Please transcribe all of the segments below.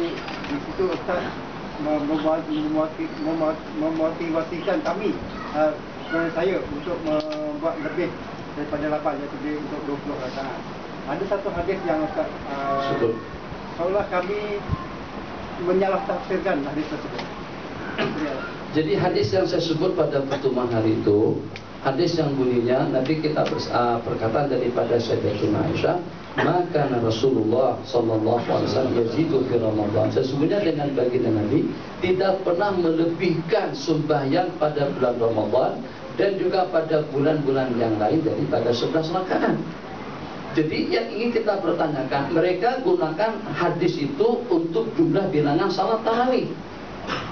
Jadi di situ Ustaz memotivasikan kami, saya untuk membuat lebih daripada 8, iaitu dia untuk 20 rakaat. Ada satu hadis yang Ustaz seolah kami menyalah tafsirkan hadis tersebut. Jadi hadis yang saya sebut pada pertemuan hari itu, hadis yang bunyinya nanti kita perkataan daripada Sayyidatuna Aisyah, maka Rasulullah sallallahu alaihi wasallam yazidu fi Ramadan. Sesungguhnya dengan baginda Nabi tidak pernah melebihkan sembahyang pada bulan Ramadan dan juga pada bulan-bulan yang lain daripada 11 rakaat. Jadi yang ingin kita pertanyakan, mereka gunakan hadis itu untuk jumlah bilangan salat tarawih.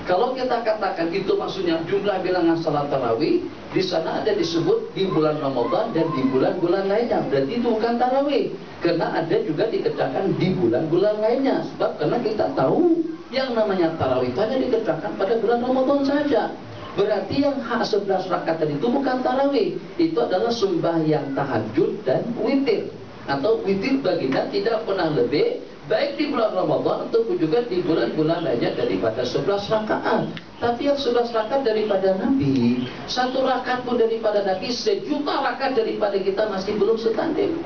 Kalau kita katakan itu maksudnya jumlah bilangan salat tarawih, di sana ada disebut di bulan Ramadan dan di bulan-bulan lainnya. Berarti itu bukan tarawih, karena ada juga dikerjakan di bulan-bulan lainnya. Sebab karena kita tahu yang namanya tarawih itu hanya dikerjakan pada bulan Ramadan saja. Berarti yang 11 rakaat itu bukan tarawih, itu adalah sembahyang tahajud dan witir. Atau witir baginda tidak pernah lebih, baik di bulan Ramadan ataupun juga di bulan-bulan lainnya daripada 11 rakaat. Tapi yang 11 rakaat daripada Nabi, 1 rakaat pun daripada Nabi, 1.000.000 rakaat daripada kita masih belum setanding.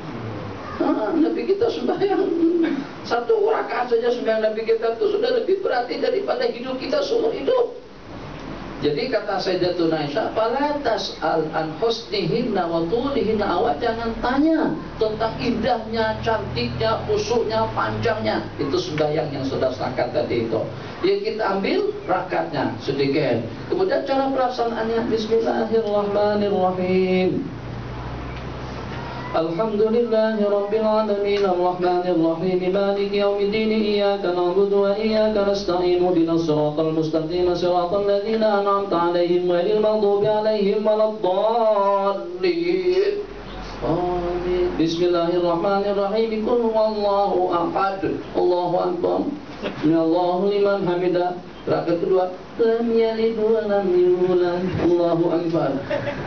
Nabi kita sembahyang 1 rakaat saja, sembahyang Nabi kita itu sudah lebih berarti daripada hidup kita seumur hidup. Jadi kata Sayyidatuna Aisyah, fala tas'al an husnihinna wa tulihinna, awak jangan tanya tentang indahnya, cantiknya, khusyuknya, panjangnya. Itu sembahyang yang sudah rakaat tadi itu. Yang kita ambil rakaatnya sedikit. Kemudian cara pelaksanaannya, bismillahirrahmanirrahim. Alhamdulillahi Rabbil Alamin Ar-Rahmanir Rahim Maliki Yawmiddin Iyyaka na'budu wa iyyaka nasta'in Ihdinas siratal mustaqim siratal ladzina an'amta 'alaihim ghairil maghdubi 'alaihim waladdallin. Amin. Bismillahirrahmanirrahim. Qul huwallahu ahad. Allahu akbar. Allahu liman hamidah. Rakaat kedua, lam yalid wa lam yulad. Allahu akbar.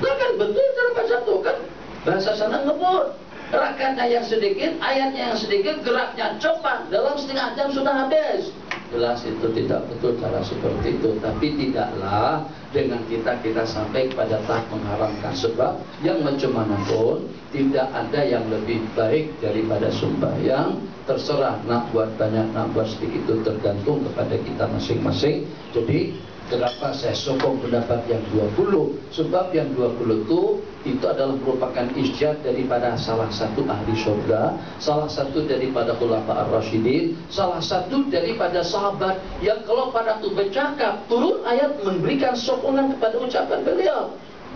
Kan betul cara baca itu kan? Bahasa sana ngebut. Rakaatnya yang sedikit, ayatnya yang sedikit, geraknya cepat. Dalam setengah jam sudah habis. Jelas itu tidak betul cara seperti itu. Tapi tidaklah dengan kita sampai pada tahap mengharamkan. Sebab yang macam mana pun tidak ada yang lebih baik daripada sembahyang. Terserah nak buat banyak, nak buat sedikit, itu tergantung kepada kita masing-masing. Jadi kenapa saya sokong pendapat yang 20? Sebab yang 20 itu adalah merupakan ijtihad daripada salah satu ahli surga, salah satu daripada khulafa ar-rasyidin, salah satu daripada sahabat yang kalau pada itu bercakap, turun ayat memberikan sokongan kepada ucapan beliau.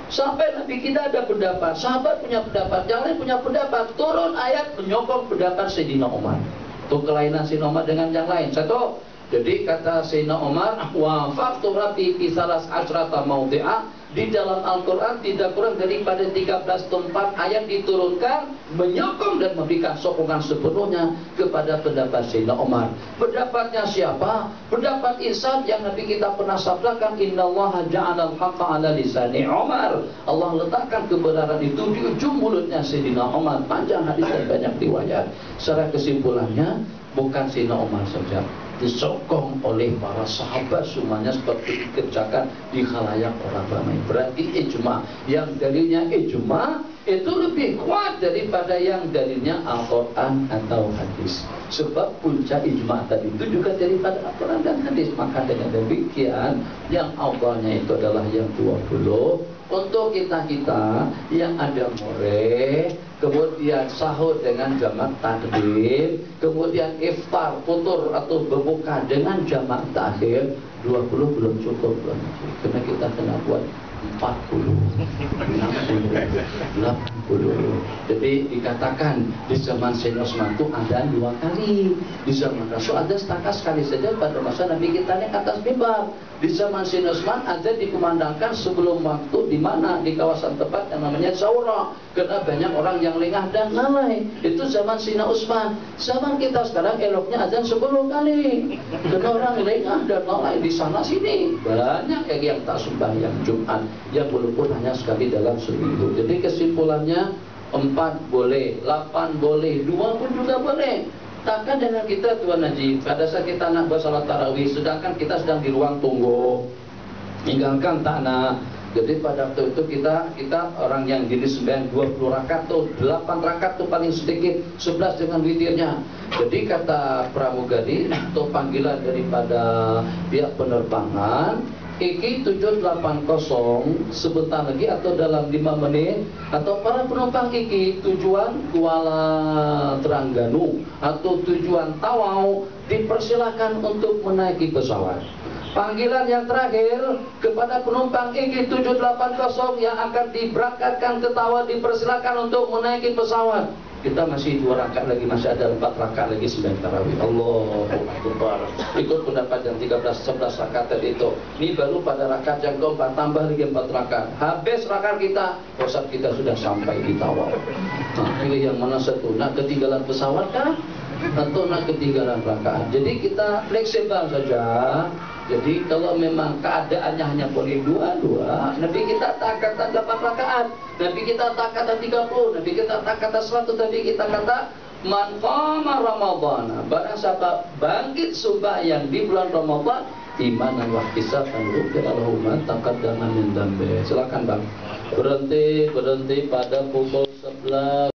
Sampai Nabi kita ada pendapat, sahabat punya pendapat, yang lain punya pendapat, turun ayat menyokong pendapat Sayyidina Umar. Itu kelainan Sayyidina Umar dengan yang lain. Satu, jadi kata Sayyidina Umar, wa faqtu rabbi fi salas asrata mawdi'a, di dalam Al-Quran tidak kurang daripada 13 tempat ayat diturunkan menyokong dan memberikan sokongan sepenuhnya kepada pendapat Sayyidina Umar. Pendapatnya siapa? Pendapat insan yang Nabi kita pernah sabdakan, innallaha ja'alal haqqa ala lisani Umar. Allah letakkan kebenaran itu di ujung mulutnya Sayyidina Umar. Panjang hadis dan banyak riwayat. Secara kesimpulannya, bukan Sayyidina Umar saja, disokong oleh para sahabat semuanya seperti dikerjakan di khalayak orang ramai. Berarti ijma, yang dalilnya ijma itu lebih kuat daripada yang dalilnya Al-Quran atau hadis. Sebab puncak ijma tadi itu juga daripada Al-Quran dan hadis. Maka dengan demikian yang awalnya itu adalah yang 20. Untuk kita-kita yang ada more, kemudian sahur dengan jamak takdim, kemudian iftar, futur atau berbuka dengan jamak takhir, 20 belum cukup lagi. Karena kita kena buat 40, 60, 80. Jadi dikatakan di zaman Sayyidina Utsman itu ada 2 kali. Di zaman Rasul ada setakat sekali saja pada masa Nabi kita naik atas mimbar. Di zaman Sayyidina Utsman ada dikumandangkan sebelum waktu di mana di kawasan tempat yang namanya Zawra. Karena banyak orang yang lengah dan lalai. Itu zaman Sayyidina Utsman. Zaman kita sekarang eloknya azan 10 kali. Karena orang lengah dan lalai di sana sini. Banyak yang tak sembahyang Jumat, yang walaupun hanya sekali dalam seminggu. Jadi kesimpulannya 4 boleh, 8 boleh, 2 pun juga boleh. Takkan dengan kita Tuan Haji, pada saat kita nak bersalat tarawih, sedangkan kita sedang di ruang tunggu, meninggalkan tanah. Jadi pada waktu itu kita orang yang jenis 20 rakaat tuh 8 rakaat tuh paling sedikit, 11 dengan witirnya. Jadi kata pramugari atau panggilan daripada pihak penerbangan, IKI 780 sebentar lagi atau dalam 5 menit, atau para penumpang IKI tujuan Kuala Terengganu atau tujuan Tawau dipersilakan untuk menaiki pesawat. Panggilan yang terakhir kepada penumpang IKI 780 yang akan diberangkatkan ke Tawau dipersilakan untuk menaiki pesawat. Kita masih 2 rakaat lagi, masih ada 4 rakaat lagi sembahyang tarawih. Allahu Akbar. Ikut pendapat yang 11 rakaat tadi itu. Ini baru pada rakaat yang keempat, tambah lagi 4 rakaat. Habis rakaat kita, pusat kita sudah sampai di Tawau. Nah, pilih yang mana satu? Nak ketinggalan pesawat kah? Atau nak ketinggalan rakaat? Jadi kita fleksibel saja. Jadi kalau memang keadaannya hanya boleh 2, Nabi kita tak kata 8 rakaat, Nabi kita tak kata 30, Nabi kita tak kata 100, tapi kita kata man qama Ramadhan. Barang siapa bangkit sembahyang di bulan Ramadan, imanan wa ihtisaban ghufira lahu ma taqaddama min dzambi. Silakan Bang. Berhenti pada pukul 11.